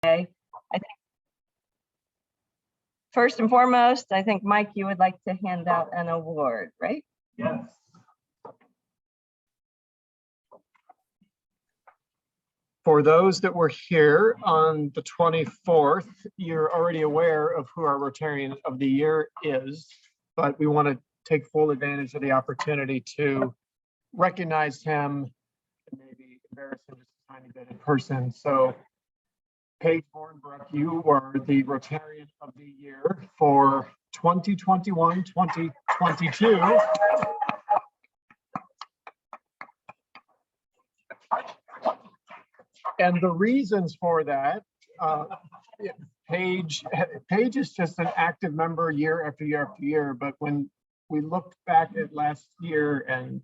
I think first and foremost, I think, Mike, you would like to hand out an award, right? Yes. For those that were here on the 24th, you're already aware of who our Rotarian of the Year is, but we want to take full advantage of the opportunity to recognize him and maybe embarrass him just a tiny bit in person. So Paige Hornbrook, you were the Rotarian of the Year for 2021, 2022. And the reasons for that, Paige is just an active member year after year after year. But when we looked back at last year and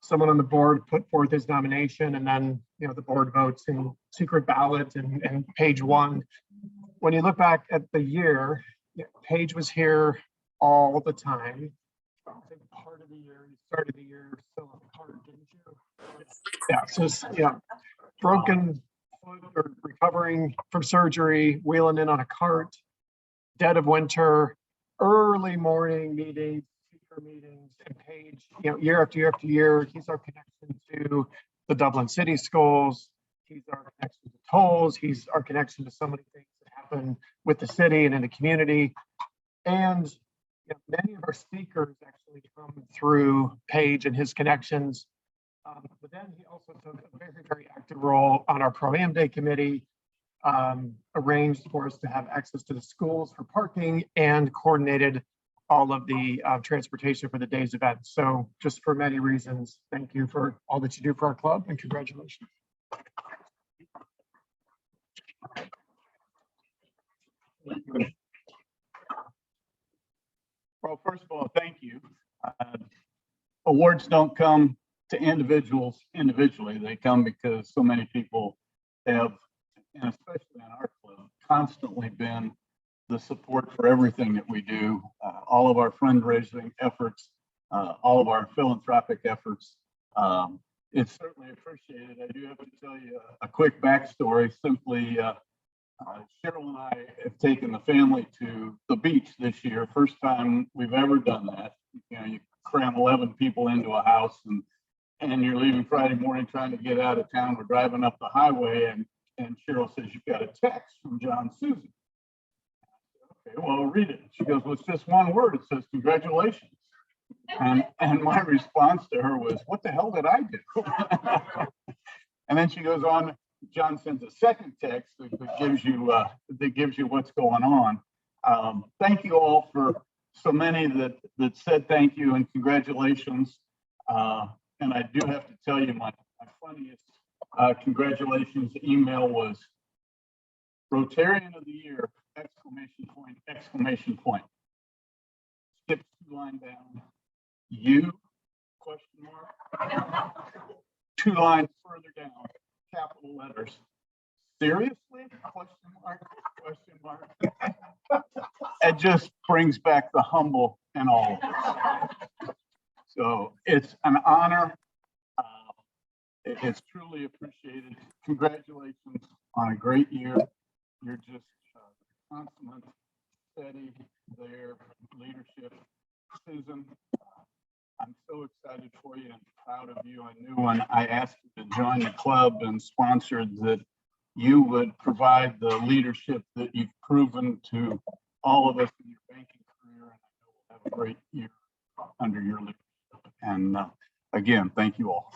someone on the board put forth his nomination, and then the board votes in secret ballot and Paige won. When you look back at the year, Paige was here all the time. I think part of the year, you started the year still on the cart, didn't you? Yeah, so broken foot or recovering from surgery, wheeling in on a cart, dead of winter, early morning meetings, speaker meetings, and Paige, year after year after year, he's our connection to the Dublin City Schools. He's our connection to tolls. He's our connection to so many things that happen with the city and in the community. And many of our speakers actually come through Paige and his connections. But then he also took a very, very active role on our Pro-Am Day committee, arranged for us to have access to the schools for parking, and coordinated all of the transportation for the day's event. So just for many reasons, thank you for all that you do for our club, and congratulations. Well, first of all, thank you. Awards don't come to individuals individually. They come because so many people have, and especially in our club, constantly been the support for everything that we do, all of our fundraising efforts, all of our philanthropic efforts. It's certainly appreciated. I do have to tell you a quick backstory. Simply, Cheryl and I have taken the family to the beach this year. First time we've ever done that. You cram 11 people into a house, and you're leaving Friday morning trying to get out of town. We're driving up the highway, and Cheryl says, "You've got a text from John Susan." Okay, well, read it. She goes, "Well, it's just one word. It says congratulations." And my response to her was, "What the hell did I do?" And then she goes on. John sends a second text that gives you what's going on. Thank you all for so many that said thank you and congratulations. And I do have to tell you, my funniest congratulations email was Rotarian of the Year, exclamation point, exclamation point. Skip 2 lines down. You, question mark. 2 lines further down, capital letters. Seriously? Question mark, question mark. It just brings back the humble and all of us. So it's an honor. It's truly appreciated. Congratulations on a great year. You're just consummate, steady there, leadership. Susan, I'm so excited for you and proud of you. I knew when I asked you to join the club and sponsored that you would provide the leadership that you've proven to all of us in your banking career. And I know we'll have a great year under your leadership. And again, thank you all.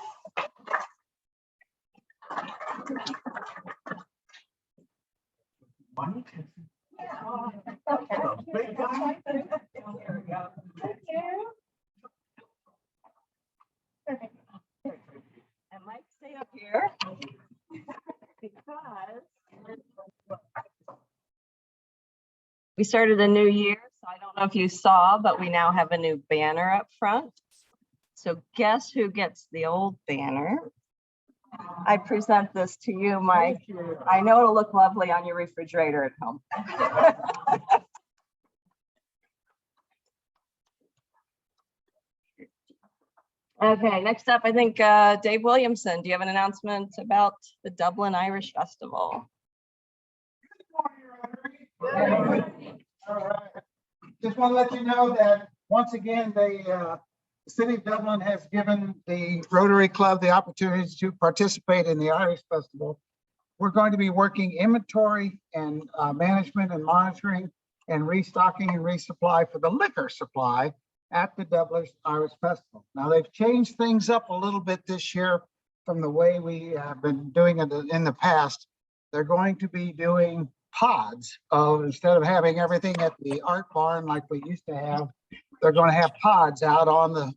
And Mike, stay up here because we started a new year. So I don't know if you saw, but we now have a new banner up front. So guess who gets the old banner? I present this to you, Mike. I know it'll look lovely on your refrigerator at home. Okay, next up, I think Dave Williamson, do you have an announcement about the Dublin Irish Festival? All right. Just want to let you know that once again, the city of Dublin has given the Rotary Club the opportunity to participate in the Irish Festival. We're going to be working inventory and management and monitoring and restocking and resupply for the liquor supply at the Dublin Irish Festival. Now, they've changed things up a little bit this year from the way we have been doing it in the past. They're going to be doing pods of, instead of having everything at the art barn like we used to have, they're going to have pods out on the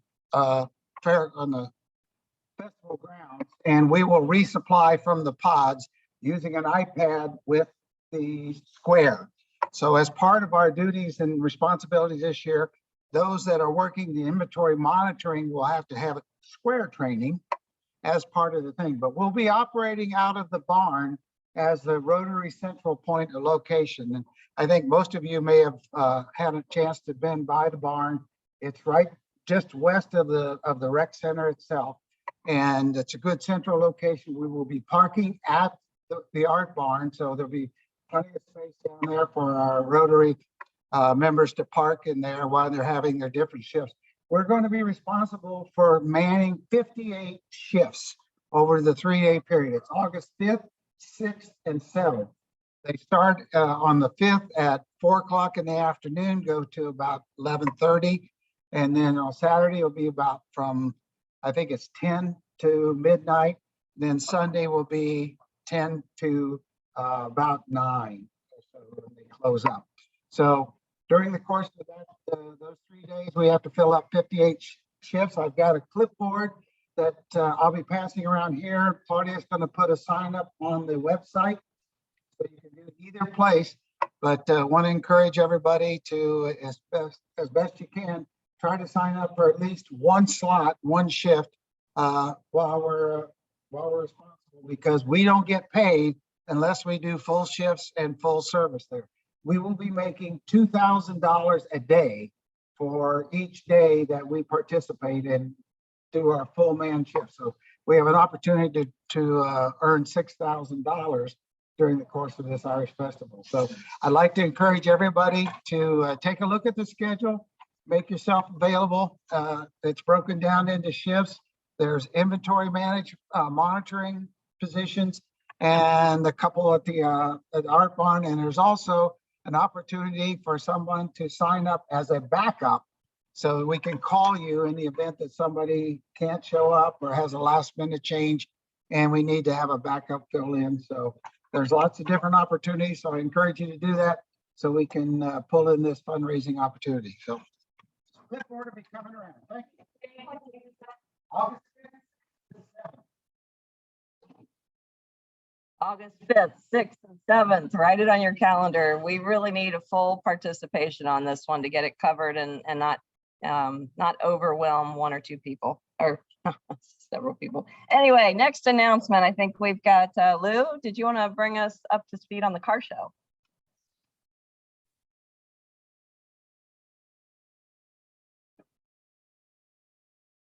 festival grounds, and we will resupply from the pods using an iPad with the square. So as part of our duties and responsibilities this year, those that are working the inventory monitoring will have to have square training as part of the thing, but we'll be operating out of the barn as the Rotary central point of location. And I think most of you may have had a chance to been by the barn. It's right just west of the rec center itself. And it's a good central location. We will be parking at the art barn. So there'll be plenty of space down there for our Rotary members to park in there while they're having their different shifts. We're going to be responsible for manning 58 shifts over the 3-day period. It's August 5th, 6th, and 7th. They start on the 5th at 4 o'clock in the afternoon, go to about 11:30. And then on Saturday, it'll be about from, I think it's 10 to midnight. Then Sunday will be 10 to about 9. So when they close up. So during the course of that, those 3 days, we have to fill up 58 shifts. I've got a clipboard that I'll be passing around here. Claudia's going to put a sign up on the website, so you can do either place. But want to encourage everybody to, as best you can, try to sign up for at least one slot, one shift while we're responsible, because we don't get paid unless we do full shifts and full service there. We will be making $2,000 a day for each day that we participate in do our full man shift. So we have an opportunity to earn $6,000 during the course of this Irish Festival. So I'd like to encourage everybody to take a look at the schedule, make yourself available. It's broken down into shifts. There's inventory monitoring positions and a couple at the art barn. And there's also an opportunity for someone to sign up as a backup, so we can call you in the event that somebody can't show up or has a last minute change and we need to have a backup fill in. So there's lots of different opportunities. So I encourage you to do that so we can pull in this fundraising opportunity. So look forward to be coming around. Thank you. August 5th. August 5th, 6th, and 7th, write it on your calendar. We really need a full participation on this one to get it covered and not overwhelm 1 or 2 people or several people. Anyway, next announcement, I think we've got Lou. Did you want to bring us up to speed on the car show?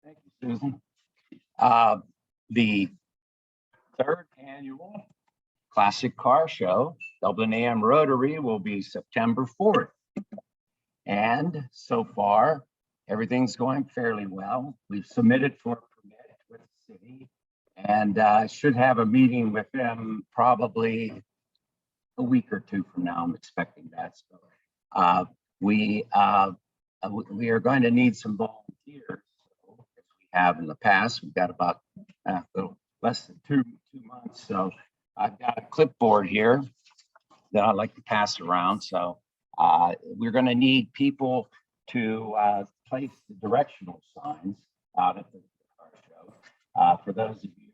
Thank you, Susan. The 3rd annual Classic Car Show, Dublin AM Rotary, will be September 4th. And so far, everything's going fairly well. We've submitted for a permit with the city and should have a meeting with them probably a week or 2 from now. I'm expecting that. So we are going to need some volunteers. So, as we have in the past, we've got about a little less than two months. So I've got a clipboard here that I'd like to pass around. So we're going to need people to place the directional signs out at the car show. For those of you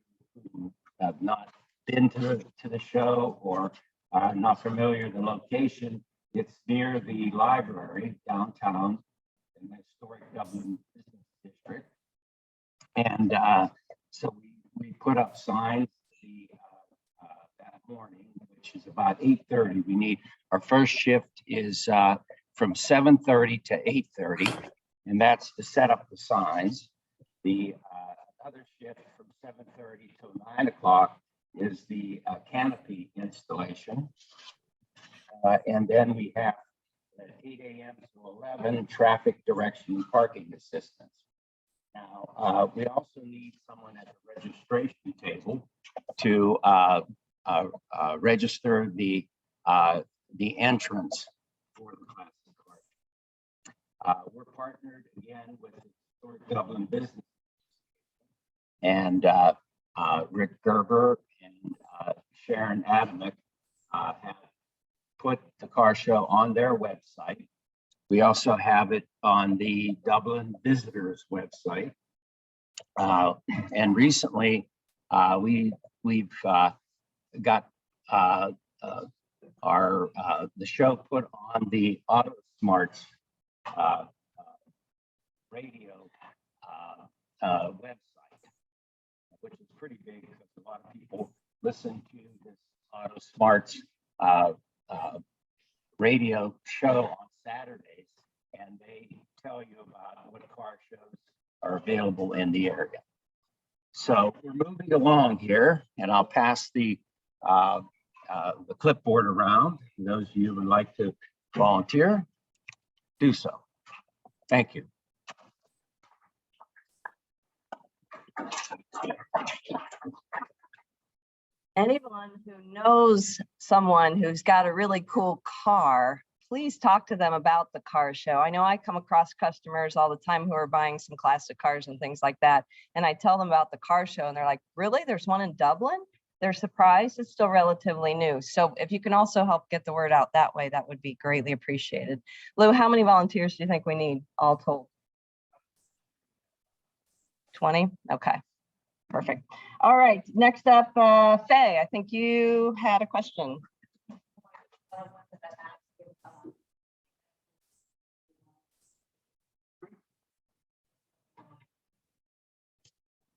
who have not been to the show or are not familiar with the location, it's near the library downtown in the historic Dublin Business District. And so we put up signs that morning, which is about 8:30. We need, our first shift is from 7:30 to 8:30, and that's to set up the signs. The other shift from 7:30 till 9 o'clock is the canopy installation. And then we have at 8 a.m. to 11, traffic direction and parking assistance. Now, we also need someone at the registration table to register the entrance for the classic car. We're partnered again with the Historic Dublin Business and Rick Gerber and Sharon Adamek have put the car show on their website. We also have it on the Dublin Visitors website. And recently, we've got the show put on the Auto Smarts radio website, which is pretty big because a lot of people listen to this Auto Smarts radio show on Saturdays, and they tell you about what car shows are available in the area. So we're moving along here, and I'll pass the clipboard around. Those of you who would like to volunteer, do so. Thank you. Anyone who knows someone who's got a really cool car, please talk to them about the car show. I know I come across customers all the time who are buying some classic cars and things like that. And I tell them about the car show and they're like, really? There's one in Dublin? They're surprised. It's still relatively new. So if you can also help get the word out that way, that would be greatly appreciated. Lou, how many volunteers do you think we need all told? 20? Okay. Perfect. All right, next up, Faye, I think you had a question.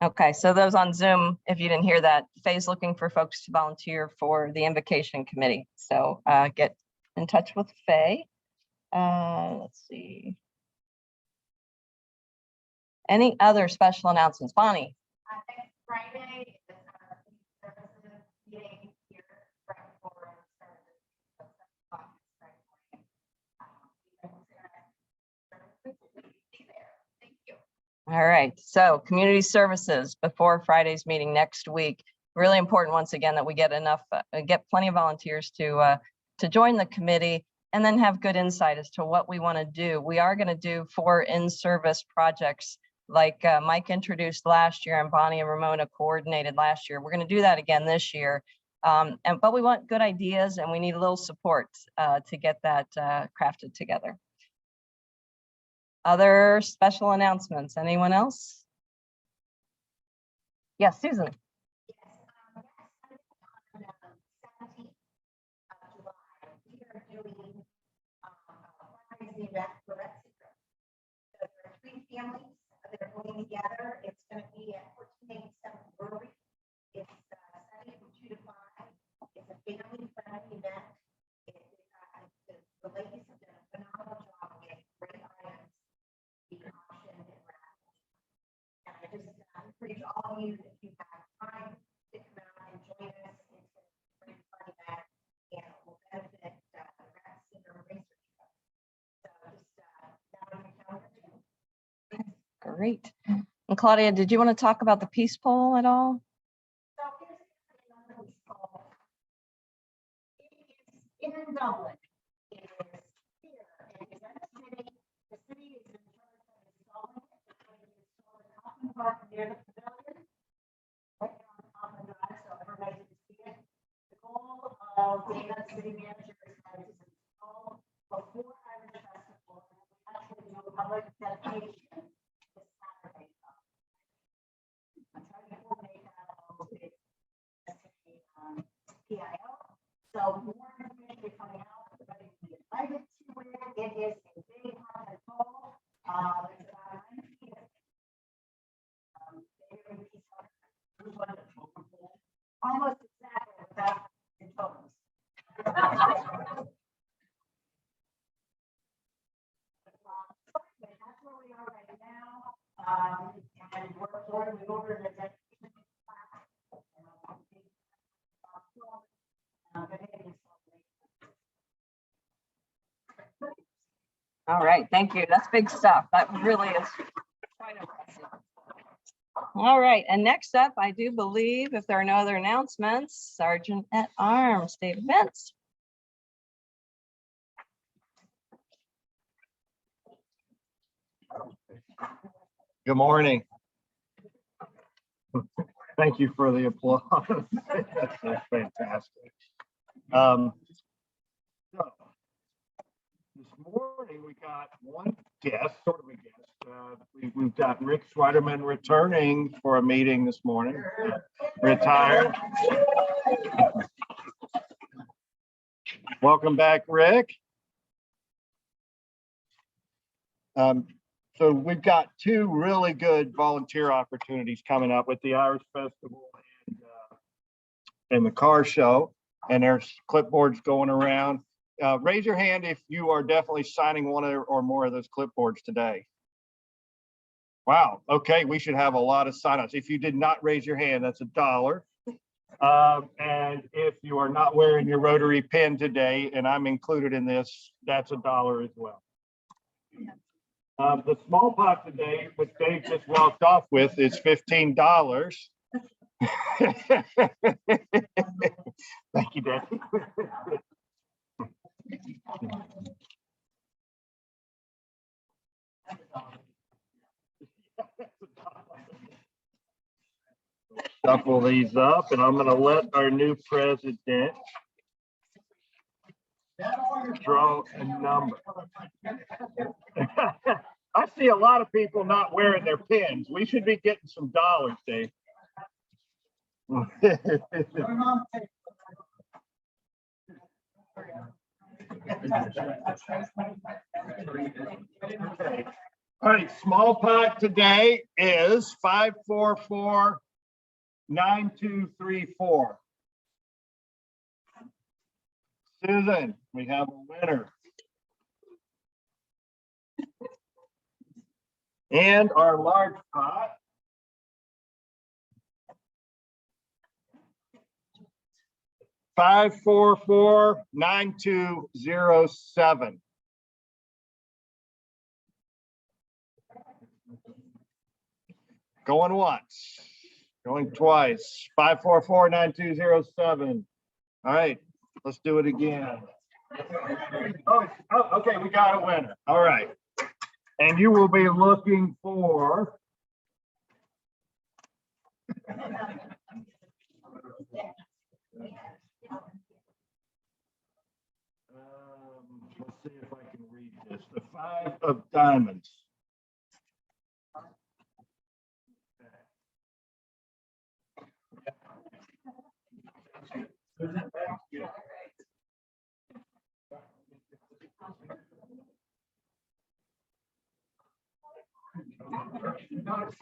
Okay, so those on Zoom, if you didn't hear that, Faye's looking for folks to volunteer for the invocation committee. So get in touch with Faye. Let's see. Any other special announcements? Bonnie? Next Friday is our services meeting here right before Thank you. All right, so community services before Friday's meeting next week. Really important once again that we get enough, get plenty of volunteers to join the committee and then have good insight as to what we want to do. We are going to do 4 in-service projects like Mike introduced last year and Bonnie and Ramona coordinated last year. We're going to do that again this year. But we want good ideas and we need a little support to get that crafted together. Other special announcements? Anyone else? Yes, Susan. Yes, on the 17th of July, we are doing a fundraising event for Rotary. So there are 3 families that are going together. It's going to be at 1487 Rotary. It's Sunday from 2 to 5. It's a family-friendly event. The ladies have done a phenomenal job getting great items. And I just encourage all of you, if you have time, to come out and join us. It's a great fun event and it will benefit the Rat Syndrome Research Club. So just down on your calendar too. Great. And Claudia, did you want to talk about the peace poll at all? So here's another peace poll. It is in Dublin. It is here. It is in the city. The city is in charge of installing it. It's going to install the coffin park near the pavilion. Right there on the common drive, so everybody can see it. The goal of Dana, city manager, is to install before Irish Festival. And we actually do a public dedication this Saturday. I'm trying to coordinate that all with PIO. So more information is coming out. Everybody can be invited to it. It is a big content poll. There's about 9 people. Almost exactly without the totals. That's where we are right now. And we ordered an education class. All right, thank you. That's big stuff. That really is quite impressive. All right, and next up, I do believe, if there are no other announcements, Sergeant at Arms, Dave Vince. Good morning. Thank you for the applause. That's fantastic. So, this morning we got one guest, sort of a guest. We've got Rick Schweiderman returning for a meeting this morning, retired. Welcome back, Rick. So we've got two really good volunteer opportunities coming up with the Irish Festival and the car show, and there's clipboards going around. Raise your hand if you are definitely signing one or more of those clipboards today. Wow, okay, we should have a lot of signups. If you did not raise your hand, that's $1. And if you are not wearing your Rotary pin today, and I'm included in this, that's $1 as well. The small pot today, which Dave just walked off with, is $15. Thank you, Dave. Shuffle these up, and I'm going to let our new president draw a number. I see a lot of people not wearing their pins. We should be getting some dollars, Dave. Okay. All right, small pot today is 544-9234. Susan, we have a winner. And our large pot $544-9207. Going once, going twice. 544-9207. All right, let's do it again. Oh, okay, we got a winner. All right. And you will be looking for let's see if I can read this. The 5 of diamonds.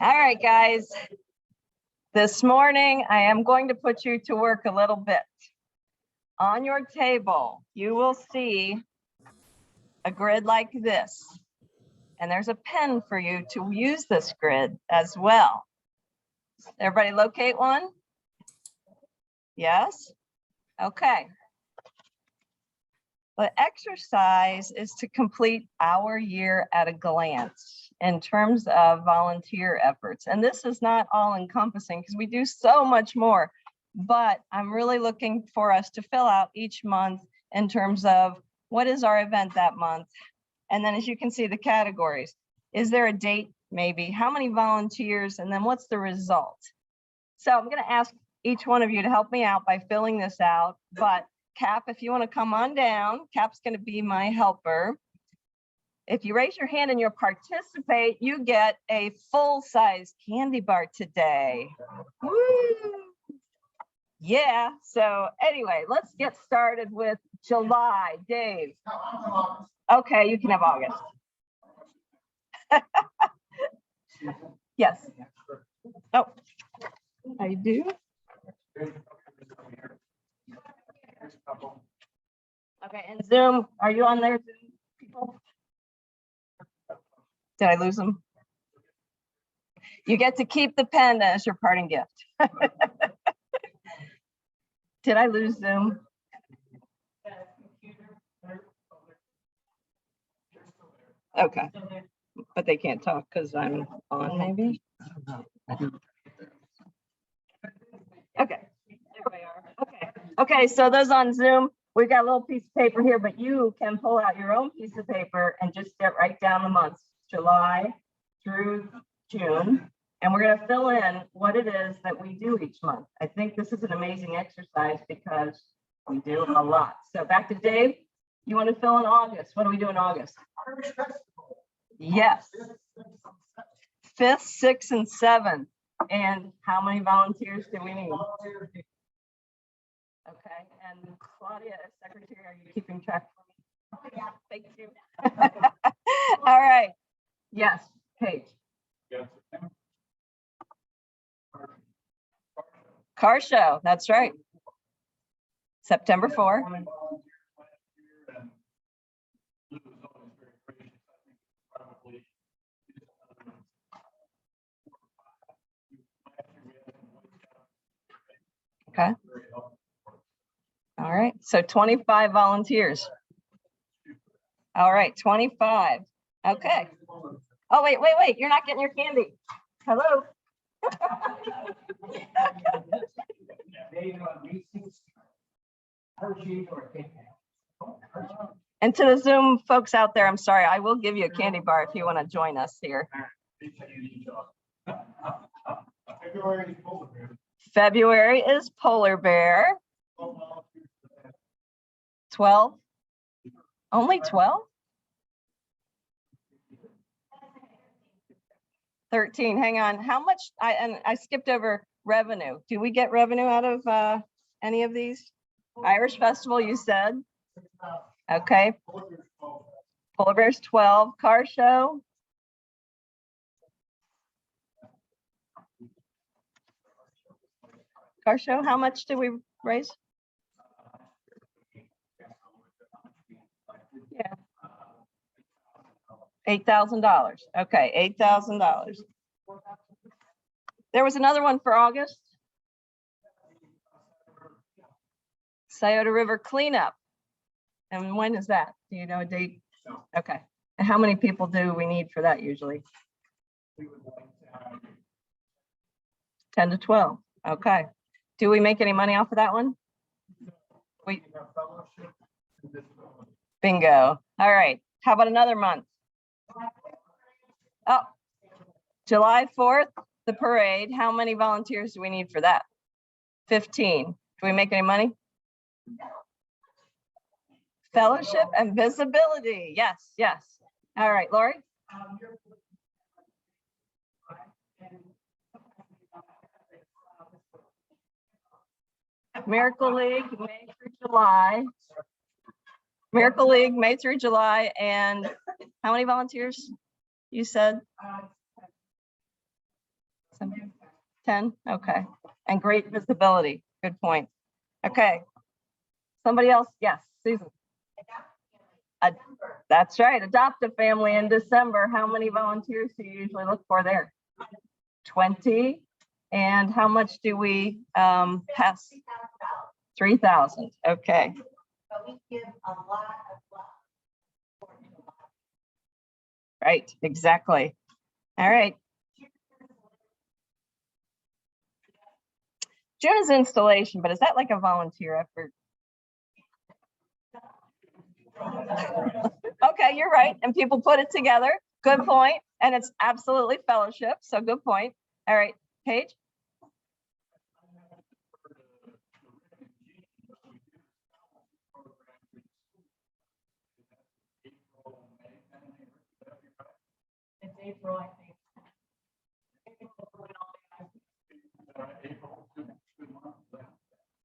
All right, guys. This morning, I am going to put you to work a little bit. On your table, you will see a grid like this. And there's a pen for you to use this grid as well. Everybody locate one? Yes? Okay. The exercise is to complete our year at a glance in terms of volunteer efforts. And this is not all encompassing because we do so much more, but I'm really looking for us to fill out each month in terms of what is our event that month. And then as you can see the categories, is there a date maybe? How many volunteers? And then what's the result? So I'm going to ask each one of you to help me out by filling this out, but Cap, if you want to come on down, Cap's going to be my helper. If you raise your hand and you participate, you get a full-size candy bar today. Woo! Yeah, so anyway, let's get started with July. Dave. Okay, you can have August. Yes. Oh, I do. Okay, and Zoom, are you on there, Zoom people? Did I lose them? You get to keep the pen as your parting gift. Did I lose Zoom? Okay. But they can't talk because I'm on maybe? Okay. There we are. Okay. Okay, so those on Zoom, we've got a little piece of paper here, but you can pull out your own piece of paper and just write down the months, July through June. And we're gonna fill in what it is that we do each month. I think this is an amazing exercise because we do a lot. So back to Dave, you want to fill in August? What do we do in August? Yes. 5th, 6th, and 7th. And how many volunteers do we need? Okay, and Claudia, as secretary, are you keeping track for me? Yeah, thank you. All right. Yes, Paige. Car show, that's right. September 4. Okay. All right, so 25 volunteers. All right, 25. Okay. Oh, wait, you're not getting your candy. Hello. And to the Zoom folks out there, I'm sorry, I will give you a candy bar if you want to join us here. February is Polar Bear. 12. Only 12? 13. Hang on. How much? I skipped over revenue. Do we get revenue out of any of these? Irish Festival, you said. Okay. Polar Bear's 12. Car show. Car show, how much did we raise? Yeah. $8,000. Okay, $8,000. There was another one for August. Scioto River cleanup. And when is that? Do you know a date? Okay. And how many people do we need for that usually? 10 to 12. Okay. Do we make any money off of that one? Bingo. All right. How about another month? Oh, July 4th, the parade. How many volunteers do we need for that? 15. Do we make any money? Fellowship and visibility. Yes, yes. All right, Lori. Miracle League, May through July. Miracle League, May through July. And how many volunteers you said? 10. Okay. And great visibility. Good point. Okay. Somebody else? Yes, Susan. That's right. Adopt a family in December. How many volunteers do you usually look for there? 20. And how much do we pass? 3,000. Okay. But we give a lot of love. Right. Exactly. All right. June is installation, but is that like a volunteer effort? Okay, you're right. And people put it together. Good point. And it's absolutely fellowship. So good point. All right, Paige. It's April, I think.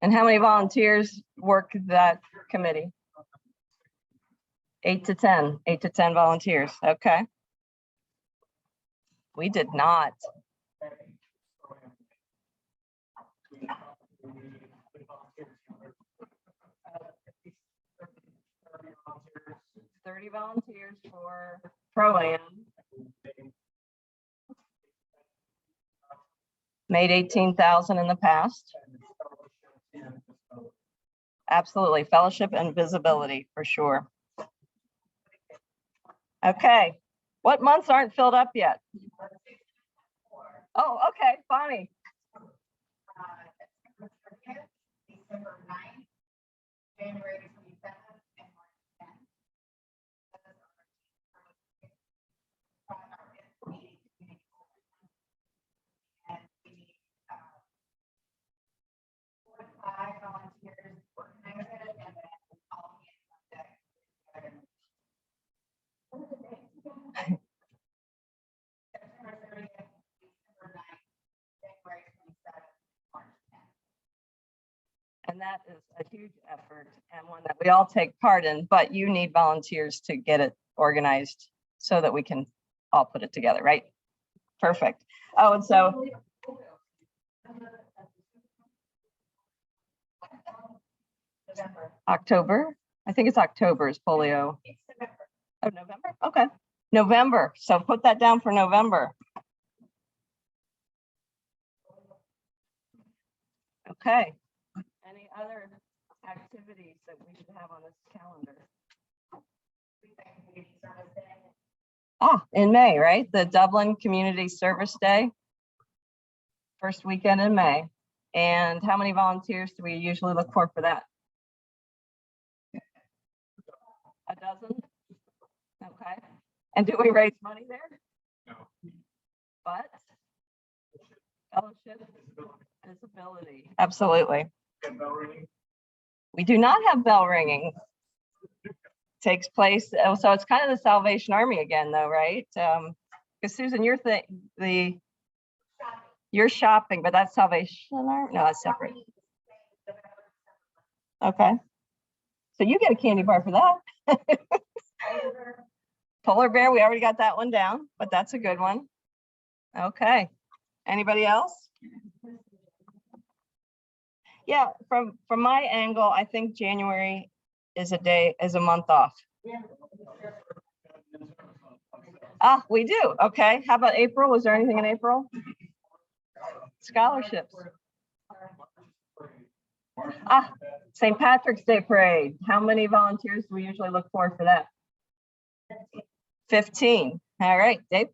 And how many volunteers work that committee? 8 to 10, 8 to 10 volunteers. Okay. We did not. $30 volunteers for Pro-Am. Made 18,000 in the past. Absolutely, fellowship and visibility for sure. Okay, what months aren't filled up yet? Oh, okay, Bonnie. September 30th, December 9th, January 27th, and March 10th. And we need 4 to 5 volunteers organize it, and then all hands on deck. September 30th, December 9th, January 27th, March 10th. And that is a huge effort and one that we all take part in, but you need volunteers to get it organized so that we can all put it together, right? Perfect. Oh, and so October, I think it's October is polio. Oh, November, okay. November, so put that down for November. Okay. Any other activities that we should have on this calendar? Ah, in May, right? The Dublin Community Service Day. First weekend in May. And how many volunteers do we usually look for that? A dozen? Okay. And do we raise money there? No. But fellowship, visibility, absolutely. And bell ringing. We do not have bell ringing. Takes place, so it's kind of the Salvation Army again, though, right? Because Susan, you're shopping, but that's Salvation Army. No, that's separate. Okay. So you get a candy bar for that. Polar bear, we already got that one down, but that's a good one. Okay. Anybody else? Yeah, from my angle, I think January is a month off. Ah, we do. Okay. How about April? Was there anything in April? Scholarships. Ah, St. Patrick's Day Parade. How many volunteers do we usually look for that? 15. All right, Dave.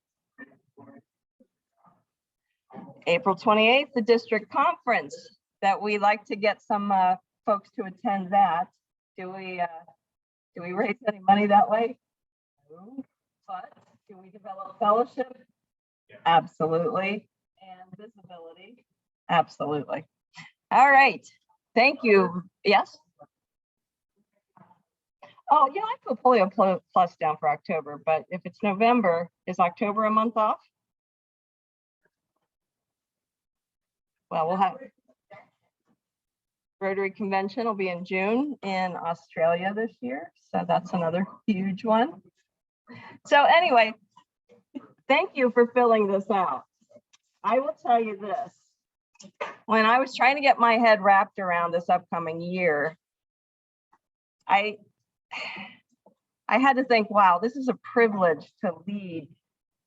April 28th, the district conference that we like to get some folks to attend that. Do we raise any money that way? No. But do we develop fellowship? Yeah. Absolutely. And visibility? Absolutely. All right. Thank you. Yes? Oh, yeah, I put polio plus down for October, but if it's November, is October a month off? Well, we'll have Rotary Convention will be in June in Australia this year. So that's another huge one. So anyway, thank you for filling this out. I will tell you this. When I was trying to get my head wrapped around this upcoming year, I had to think, wow, this is a privilege to lead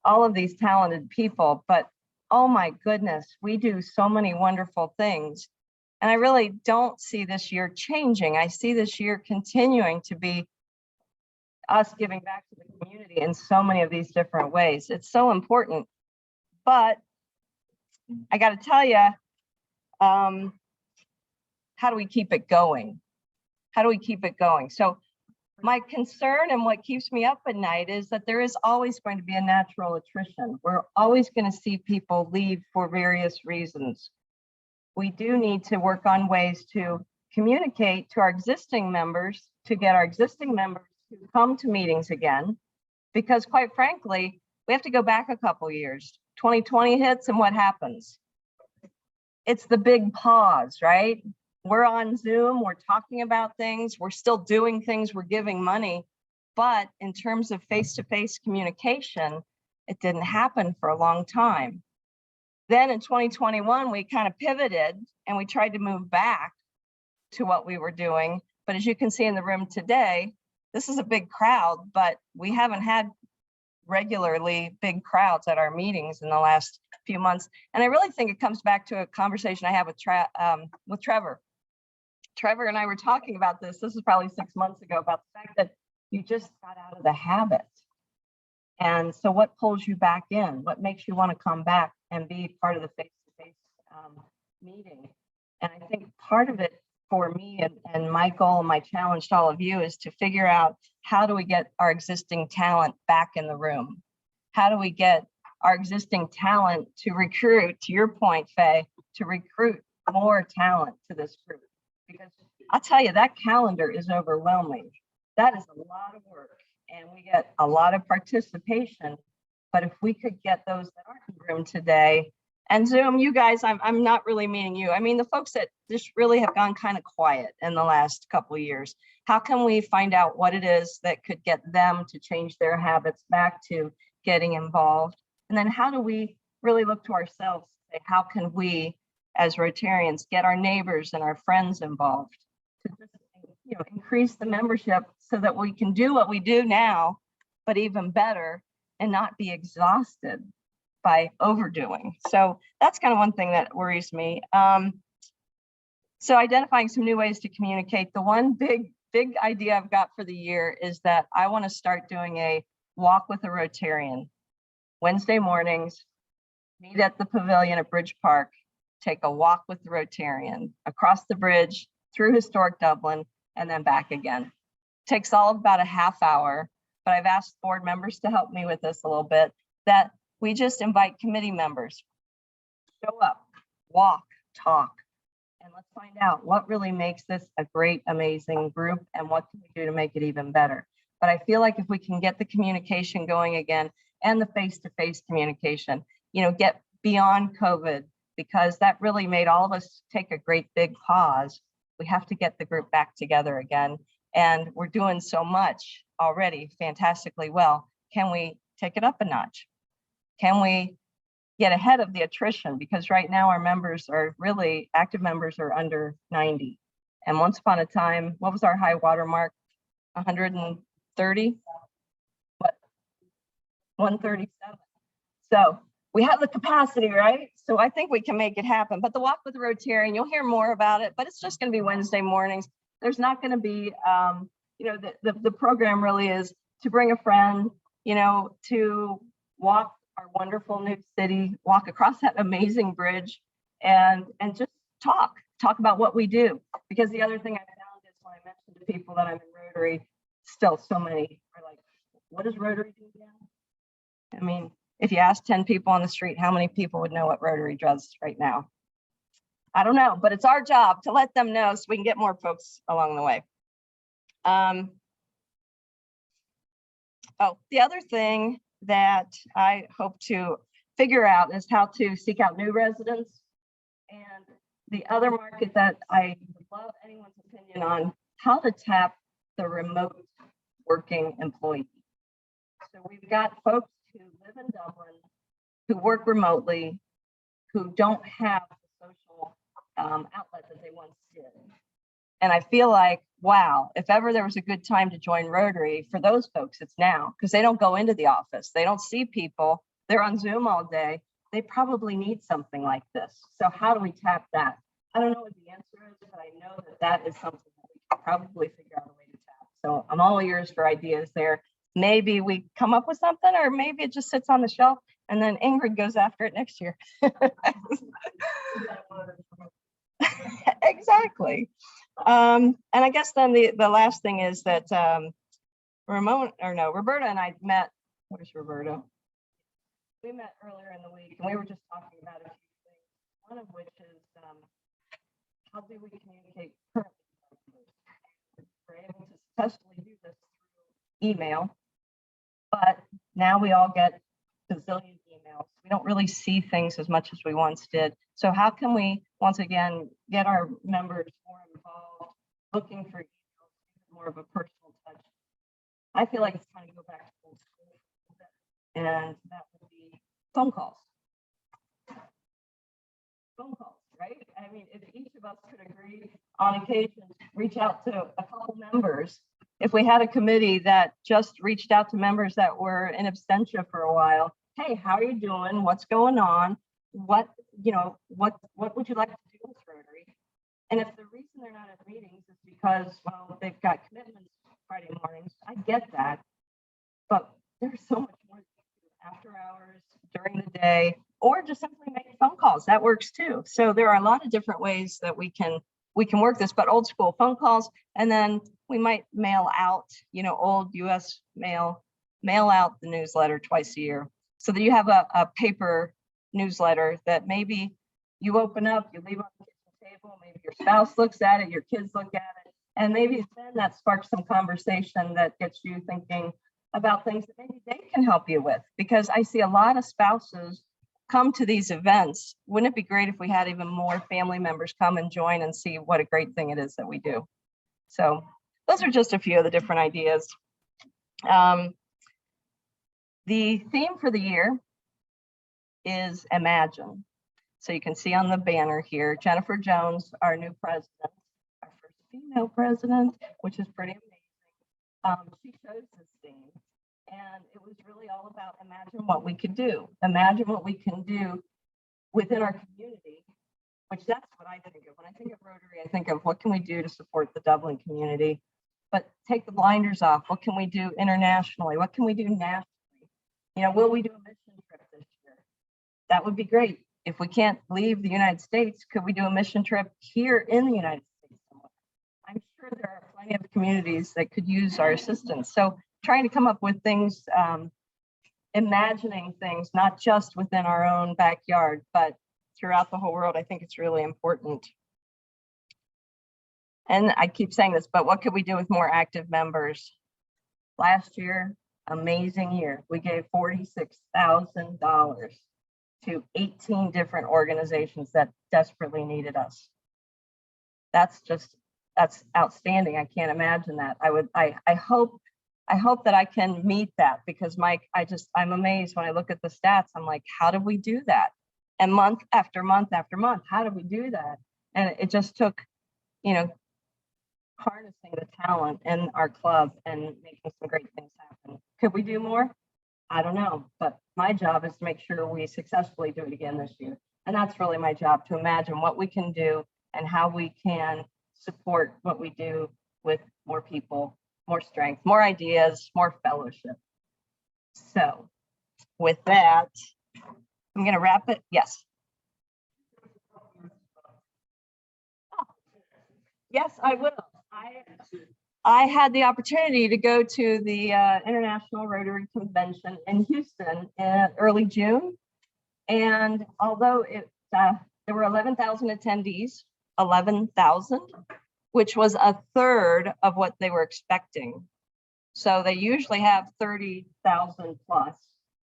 all of these talented people, but oh my goodness, we do so many wonderful things. And I really don't see this year changing. I see this year continuing to be us giving back to the community in so many of these different ways. It's so important. But I got to tell you, how do we keep it going? How do we keep it going? So my concern and what keeps me up at night is that there is always going to be a natural attrition. We're always going to see people leave for various reasons. We do need to work on ways to communicate to our existing members, to get our existing members to come to meetings again, because quite frankly, we have to go back a couple years. 2020 hits and what happens? It's the big pause, right? We're on Zoom, we're talking about things, we're still doing things, we're giving money, but in terms of face-to-face communication, it didn't happen for a long time. Then in 2021, we kind of pivoted and we tried to move back to what we were doing. But as you can see in the room today, this is a big crowd, but we haven't had regularly big crowds at our meetings in the last few months. And I really think it comes back to a conversation I have with Trevor. Trevor and I were talking about this. This is probably 6 months ago, about the fact that you just got out of the habit And so what pulls you back in? What makes you want to come back and be part of the face-to-face meeting? And I think part of it for me and my goal, my challenge to all of you is to figure out how do we get our existing talent back in the room? How do we get our existing talent to recruit, to your point, Faye, to recruit more talent to this group? Because I'll tell you, that calendar is overwhelming. That is a lot of work and we get a lot of participation. But if we could get those that aren't in the room today, and Zoom, you guys, I'm not really meaning you. I mean, the folks that just really have gone kind of quiet in the last couple of years, how can we find out what it is that could get them to change their habits back to getting involved? And then how do we really look to ourselves and say, how can we as Rotarians get our neighbors and our friends involved to just, increase the membership so that we can do what we do now, but even better and not be exhausted by overdoing. So that's kind of one thing that worries me. So identifying some new ways to communicate. The one big idea I've got for the year is that I want to start doing a walk with a Rotarian. Wednesday mornings, meet at the pavilion at Bridge Park, take a walk with the Rotarian across the bridge, through historic Dublin, and then back again. Takes all of about a half hour, but I've asked board members to help me with this a little bit, that we just invite committee members, show up, walk, talk, and let's find out what really makes this a great, amazing group and what can we do to make it even better. But I feel like if we can get the communication going again and the face-to-face communication, get beyond COVID, because that really made all of us take a great big pause. We have to get the group back together again. And we're doing so much already fantastically well. Can we take it up a notch? Can we get ahead of the attrition? Because right now our members are really, active members are under 90. And once upon a time, what was our high water mark? 130? What? 137. So we have the capacity, right? So I think we can make it happen. But the walk with the Rotarian, you'll hear more about it, but it's just going to be Wednesday mornings. There's not going to be, the program really is to bring a friend, to walk our wonderful new city, walk across that amazing bridge and just talk about what we do. Because the other thing I found is when I mentioned to people that I'm in Rotary, still so many are like, what does Rotary do again? I mean, if you ask 10 people on the street, how many people would know what Rotary does right now? I don't know, but it's our job to let them know so we can get more folks along the way. The other thing that I hope to figure out is how to seek out new residents. And the other market that I would love anyone's opinion on, how to tap the remote working employee. So we've got folks who live in Dublin, who work remotely, who don't have the social outlet that they once did. And I feel like, wow, if ever there was a good time to join Rotary for those folks, it's now, because they don't go into the office. They don't see people. They're on Zoom all day. They probably need something like this. So how do we tap that? I don't know what the answer is, but I know that that is something that we can probably figure out a way to tap. So I'm all ears for ideas there. Maybe we come up with something, or maybe it just sits on the shelf and then Ingrid goes after it next year. Exactly. And I guess then the last thing is that Roberta and I met. Where's Roberta? We met earlier in the week and we were just talking about a few things. One of which is how do we communicate currently? We're able to successfully do this through email, but now we all get bazillion emails. We don't really see things as much as we once did. So how can we, once again, get our members more involved, looking for emails, more of a personal touch? I feel like it's time to go back to old school, and that would be phone calls. Phone calls, right? I mean, if each of us could agree on occasion, reach out to a couple members. If we had a committee that just reached out to members that were in absentia for a while, hey, how are you doing? What's going on? What would you like to do with Rotary? And if the reason they're not at meetings is because, well, they've got commitments Friday mornings, I get that. But there's so much more during the day, or just simply make phone calls. That works too. So there are a lot of different ways that we can work this, but old school phone calls, and then we might mail out, old US mail out the newsletter twice a year, so that you have a paper newsletter that maybe you open up, you leave on the kitchen table, maybe your spouse looks at it, your kids look at it, and maybe then that sparks some conversation that gets you thinking about things that maybe they can help you with. Because I see a lot of spouses come to these events. Wouldn't it be great if we had even more family members come and join and see what a great thing it is that we do? So those are just a few of the different ideas. The theme for the year is Imagine. So you can see on the banner here, Jennifer Jones, our new president, our first female president, which is pretty amazing. She chose this theme. And it was really all about imagine what we could do. Imagine what we can do within our community, which that's what I think of. When I think of Rotary, I think of what can we do to support the Dublin community, but take the blinders off. What can we do internationally? What can we do nationally? Will we do a mission trip this year? That would be great. If we can't leave the United States, could we do a mission trip here in the United States somewhere? I'm sure there are plenty of communities that could use our assistance. So trying to come up with things, imagining things, not just within our own backyard, but throughout the whole world, I think it's really important. And I keep saying this, but what could we do with more active members? Last year, amazing year. We gave $46,000 to 18 different organizations that desperately needed us. That's outstanding. I can't imagine that. I hope that I can meet that, because Mike, I'm amazed when I look at the stats. I'm like, how did we do that? And month after month after month, how did we do that? And it just took, harnessing the talent in our club and making some great things happen. Could we do more? I don't know, but my job is to make sure we successfully do it again this year. And that's really my job, to imagine what we can do and how we can support what we do with more people, more strength, more ideas, more fellowship. So with that, I'm going to wrap it. Yes. Yes, I will. I had the opportunity to go to the International Rotary Convention in Houston in early June. And although there were 11,000 attendees, 11,000, which was a third of what they were expecting. So they usually have 30,000 plus,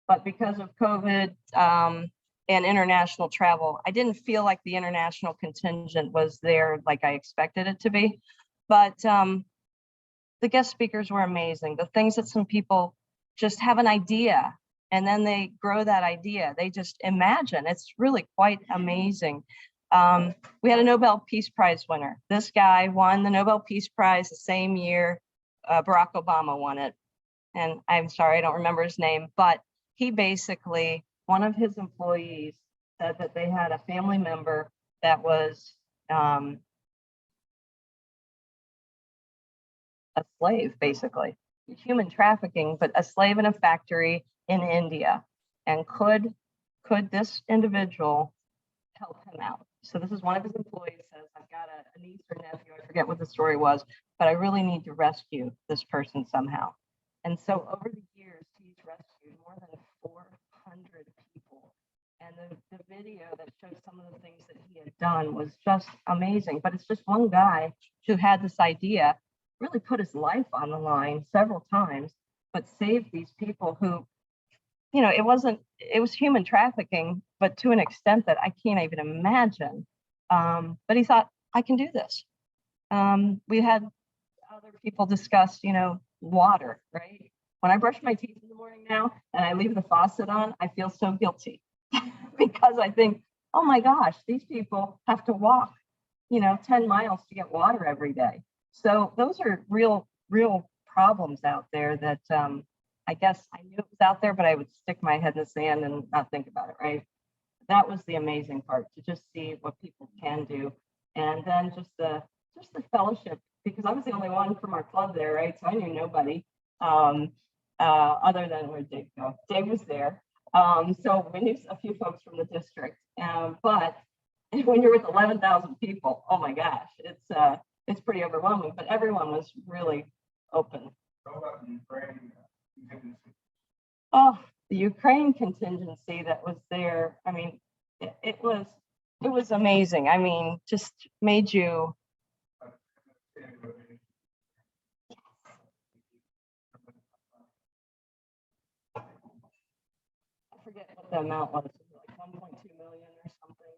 but because of COVID and international travel, I didn't feel like the international contingent was there like I expected it to be. But the guest speakers were amazing. The things that some people just have an idea and then they grow that idea. They just imagine. It's really quite amazing. We had a Nobel Peace Prize winner. This guy won the Nobel Peace Prize the same year Barack Obama won it. And I'm sorry, I don't remember his name, but he basically, one of his employees said that they had a family member that was a slave, basically, human trafficking, but a slave in a factory in India. And could this individual help him out? So this is one of his employees says, I've got a niece or nephew, I forget what the story was, but I really need to rescue this person somehow. And so over the years, he's rescued more than 400 people. And the video that showed some of the things that he had done was just amazing. But it's just one guy who had this idea, really put his life on the line several times, but saved these people who, it was human trafficking, but to an extent that I can't even imagine. But he thought, I can do this. We had other people discuss, water, right? When I brush my teeth in the morning now and I leave the faucet on, I feel so guilty because I think, oh my gosh, these people have to walk, 10 miles to get water every day. So those are real problems out there that I guess I knew it was out there, but I would stick my head in the sand and not think about it, right? That was the amazing part, to just see what people can do. And then just the fellowship, because I was the only one from our club there, right? So I knew nobody other than where Dave go. Dave was there, So we knew a few folks from the district, but when you're with 11,000 people, oh my gosh, it's pretty overwhelming, but everyone was really open. Oh, the Ukraine contingency that was there, I mean, it was amazing. I mean, just made you. I forget what the amount was, like 1.2 million or something.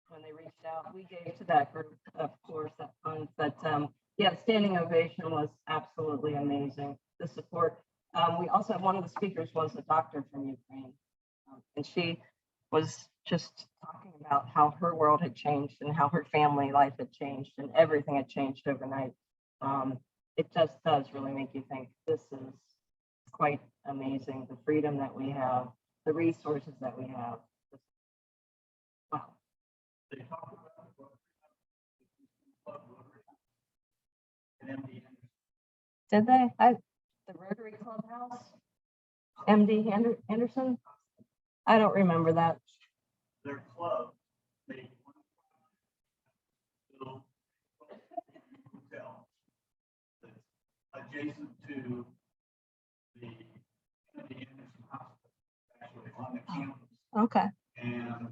When they reached out, we gave to that group, of course, that fund, but yeah, standing ovation was absolutely amazing. The support. We also, one of the speakers was a doctor from Ukraine, and she was just talking about how her world had changed and how her family life had changed and everything had changed overnight. It just does really make you think this is quite amazing, the freedom that we have, the resources that we have. Wow. Did they? The Rotary Clubhouse? MD Anderson? I don't remember that. Their club made one little hotel that's adjacent to the Anderson Hospital, actually on the campus. Okay. And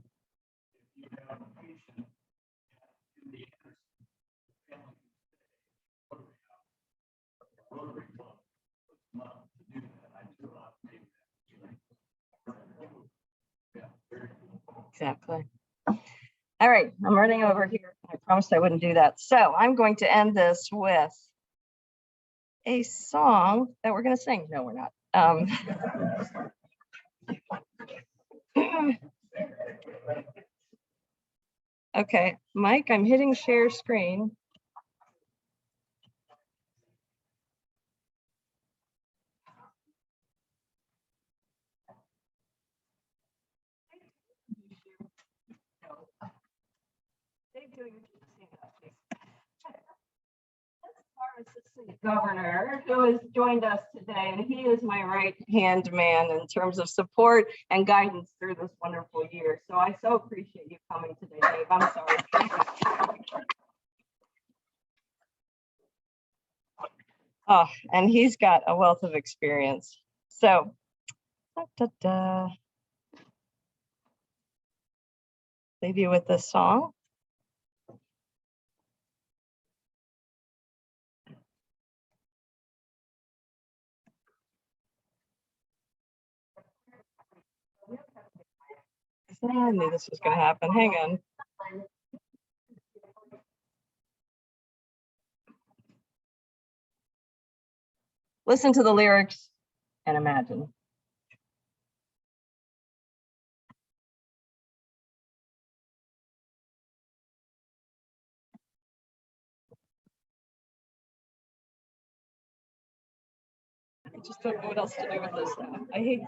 if you have a patient in the Anderson, the family can stay at the Rotary Club puts them up to do that. I do a lot of maybe that. Yeah, very cool. Exactly. All right, I'm running over here. I promised I wouldn't do that. So I'm going to end this with a song that we're going to sing. No, we're not. Okay, Mike, I'm hitting share screen. Governor, who has joined us today, and he is my right-hand man in terms of support and guidance through this wonderful year. So I so appreciate you coming today, Dave. I'm sorry. Oh, and he's got a wealth of experience. So, leave you with this song. I knew this was going to happen. Hang on. Listen to the lyrics and imagine. I just don't know what else to do with this now. I hate